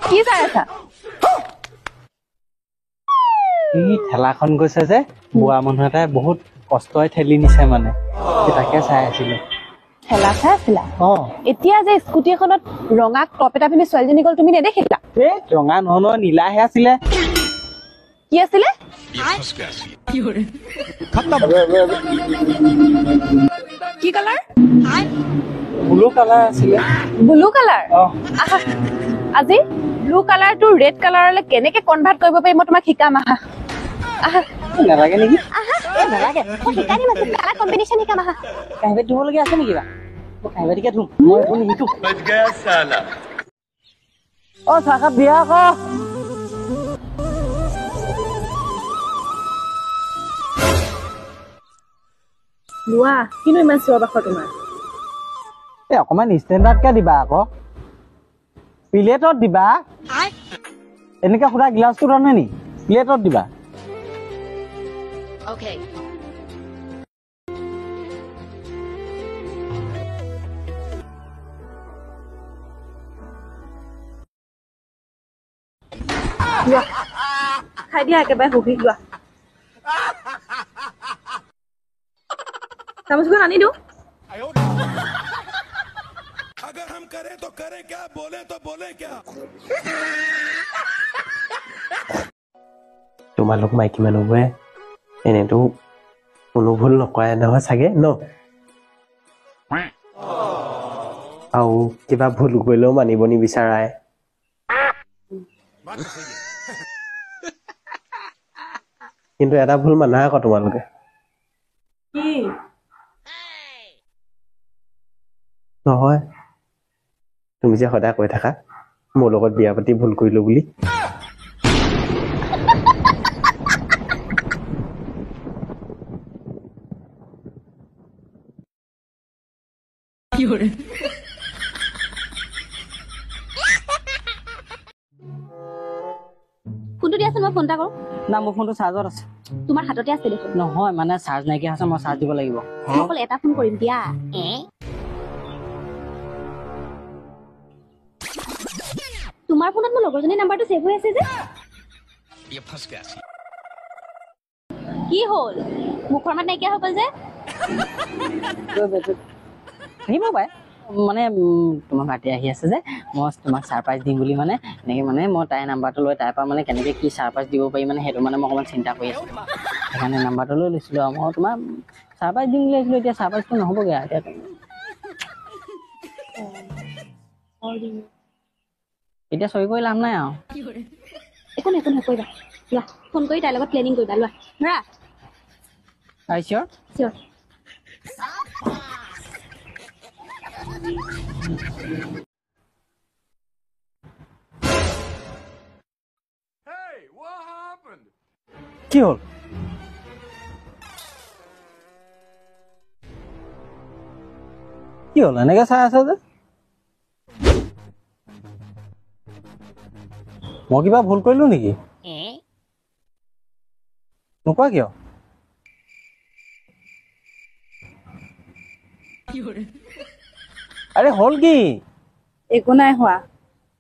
কি চাই আছা? এই ঠেলাখন গৈছে যে বুঢ়া মানুহ এটাই বহুত কষ্টই ঠেলি নিছে মানে তাকে চাই আছিলো। ঠেলা চাই আছিলা? অ' এতিয়া যে স্কুটি এখনত ৰঙা টপ এটা পিন্ধি ছোৱালীজনী গ'ল, তুমি নেদেখিলা? এই ৰঙা নহয় নীলাহে আছিলে। কি আছিলে? কি কালাৰ? ব্লু কালাৰ আছিলে। Blue colour? আহা, আজি ব্লু কালাৰটো ৰেড কালাৰলৈ কেনেকে কনভাৰ্ট কৰিব পাৰি মই তোমাক শিকাম। আহা আহা। নালাগে নেকি? নালাগে, মই শিকাই দিম। আজি কালাৰ কম্বিনেশ্যন শিকাম। আহা। কাহিবাত ধুবলগীয়া আছে নেকি বা? মই কাহিবাতিকে ধুম, মই এইবোৰ নিশিকো। অ' চাহকাপ দিয়া আকৌ। লোৱা, কিনো ইমান চিঞৰ বাখৰ তোমাৰ? এই অকমান ষ্টেণ্ডাৰ্ডকে দিবা আকৌ। প্লেটত দিবা। এনেকে সুধা গিলাচটো ৰানে নি? প্লেটত দিবা। Okay. লোৱা, খাই দিয়া একেবাৰে সুখী। লোৱা, চামুচখন আনি দিওঁ। अगर हम करें तो करें क्या, बोले तो बोले क्या। তোমালোক মাইকী মানুহবোৰে এনেতো কোনো ভুল নকৰে নহয় চাগে ন? আৰু কিবা ভুল কৰিলেও মানিব নিবিচাৰাই। কিন্তু এটা ভুল মানা আকৌ তোমালোকে। কি? নহয়, তুমি যে সদায় কৈ থাকা মোৰ লগত বিয়া পাতি ভুল কৰিলো বুলি। ফোনটো দিয়াচোন, মই ফোন এটা কৰোঁ। না মোৰ ফোনটো চাৰ্জত আছে। তোমাৰ হাততে আছে দেখোন। নহয় মানে চাৰ্জ নাইকিয়া আছে, মই চাৰ্জ দিব লাগিব। মই অকল এটা ফোন কৰিম দিয়া। তোমাৰ ফোনত মোৰ লগৰজনীৰ নাম্বাৰটো ছেভ হৈ আছে যে। কি হ'ল? মুখৰ মাত নাইকিয়া হৈ গ'ল যে। আহিব পাৰে মানে তোমাৰ ভাইটি আহি আছে যে, মই তোমাক ছাৰপ্ৰাইজ দিম বুলি মানে এনেকে মানে মই তাইৰ নাম্বাৰটো লৈ তাইৰ পৰা মানে কেনেকে কি ছাৰপ্ৰাইজ দিব পাৰি মানে সেইটো মানে মই অকণমান চিন্তা কৰি আছোঁ। সেইকাৰণে নাম্বাৰটো লৈ লৈছিলোঁ আৰু মই তোমাৰ ছাৰপ্ৰাইজ দিম বুলি ভাবিছিলোঁ। এতিয়া ছাৰপ্ৰাইজটো নহ'বগৈ আৰু এতিয়া চহী কৰি লাভ নাই আৰু। একো নাই, একো নাই, কৰিবা। লোৱা, ফোন কৰি তাইৰ লগত প্লেনিং কৰিবা। লোৱা, ধৰা। চিয়'ৰ? চিয়'ৰ। Hey, what happened? কি হ'ল? কি হ'ল এনেকে চাই আছে যে? মই কিবা ভুল কৰিলো নেকি? নোকোৱা কিয়? আৰে হ'ল কি? একো নাই হোৱা।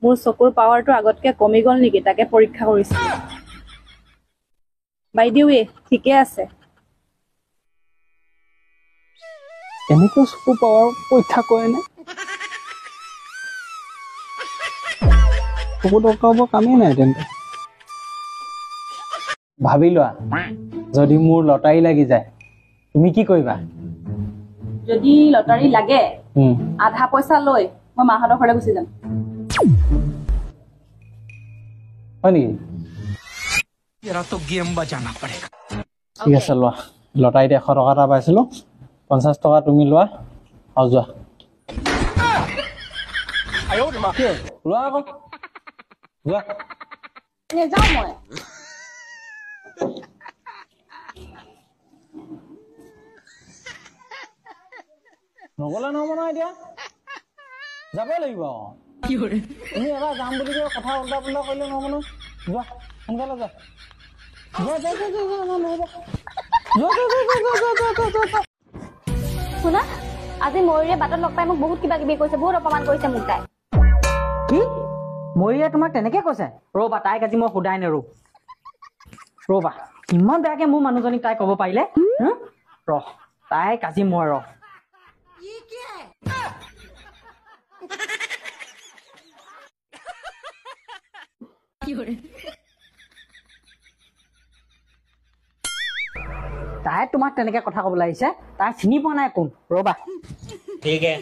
মোৰ চকুৰ পাৱাৰটো আগতকে কমি গ'ল নেকি তাকে পৰীক্ষা কৰিছোঁ। বাইদেউ ঠিকে আছে। এনেকৈ চকুৰ পাৱাৰ পৰীক্ষা কৰে নে? চকু দৰকাৰ কামেই নাই তেন্তে। ভাবি লোৱা, যদি মোৰ লটাৰী লাগি যায় তুমি কি কৰিবা? যদি লটাৰী লাগে আধা পইচা লৈ মই মাহঁতৰ ঘৰলৈ গুচি যাম। হয় নেকি? ঠিক আছে লোৱা। লটাৰীত 100 টকা এটা পাইছিলো, 50 টকা তুমি লোৱা আৰু যোৱা। লোৱা আকৌ যোৱা। নেযাওঁ মই। নগলে নহ'ব নহয়, এতিয়া যাবই লাগিব। তুমি এবাৰ যাম বুলি কৈ কথা উল্টা পুল্টা কৰিলে নহ'ব নহয়। যোৱা সোনকালে যোৱা। শুনা, আজি ময়ূৰে বাটত লগ পাই মোক বহুত কিবা কিবি কৈছে, বহুত অপমান কৰিছে মোক তাই। কি? মৰিয়ে তোমাক তেনেকে কৈছে ৰ'বা তাইক আজি মই সোধাই নেৰো ৰ'বা ইমান বেয়াকে মোৰ মানুহজনীক তাই ক'ব পাৰিলে ৰহ তাইক আজি মই ৰহ তাই তোমাক তেনেকে কথা ক'বলৈ আহিছে তাই চিনি পোৱা নাই কোন ৰ'বা ठीक है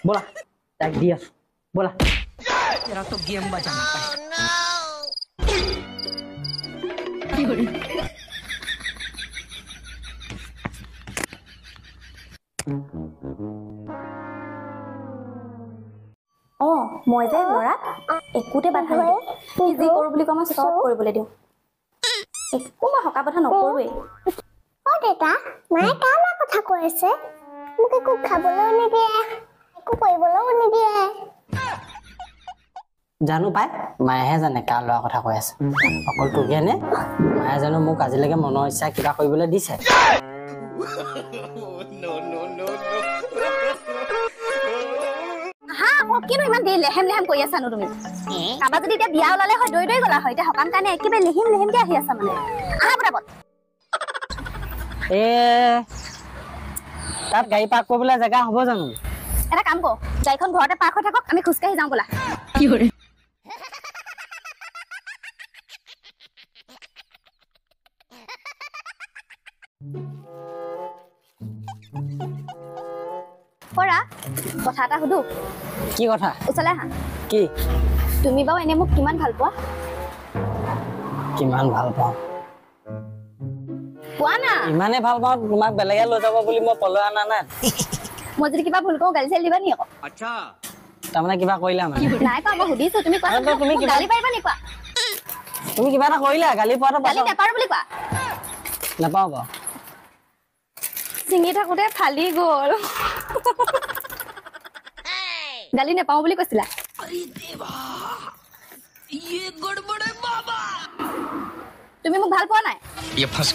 ব'লা তাইক দি আছো ব'লা মই যে ল'ৰাক একোতে বাধা নিদিওঁ কি যি কৰোঁ বুলি কওঁ মই চব কৰিবলৈ দিওঁ একো মই হকা বাধা নকৰোঁৱেই দেউতা মায়ে কাৰ লগত কথা কৈ আছে মোক একো খাবলৈও নিদিয়ে একো কৰিবলৈও নিদিয়ে জানো পাই মায়েহে জানে কাৰ ল'ৰা কথা কৈ আছে অকল তোকে নে মায়ে জানো মোক আজিলৈকে মনৰ ইচ্ছা কিবা কৰিবলৈ দিছে কিনো ইমান দেৰি লেহেম লেহেম কৰি আছানো তুমি কাৰোবাৰ যদি এতিয়া বিয়া ওলালে হয় দৈ দৈ গলা হয় এতিয়া সকাম কাৰণে একেবাৰে লেহেম লেহেমকে আহি আছা মানে আহা পটাপট তাত গাড়ী পাৰ্ক কৰিবলৈ জেগা হ'ব জানো এটা কাম কৰ গাড়ীখন ঘৰতে পাৰ্ক হৈ থাকক আমি খোজকাঢ়ি যাওঁ ব'লা পৰা কথা এটা সুধো কি কথা ওচৰলৈ আহা কি তুমি বাৰু এনে মোক কিমান ভাল পোৱা কিমান ভাল পাওঁ পোৱা না ইমানে ভাল পাওঁ তোমাক বেলেগে লৈ যাব বুলি মই পলুৱাই অনা নাই মই যদি কিবা ভুল কৰোঁ গালি চালি দিবা নি আকৌ তাৰমানে কিবা কৰিলা মানে নাই কোৱা মই সুধিছো তুমি কোৱা তুমি কিবা- গালি পাৰিবা নি কোৱা তুমি কিবা এটা কৰিলা গালি পোৱাটো গালি নেপাৰো বুলি কোৱা নাপাওঁ বাৰু চিঙি থাকোঁতে ফালি গ'ল গালি নেপাওঁ বুলি কৈছিলা তুমি মোক ভাল পোৱা নাই ये फंस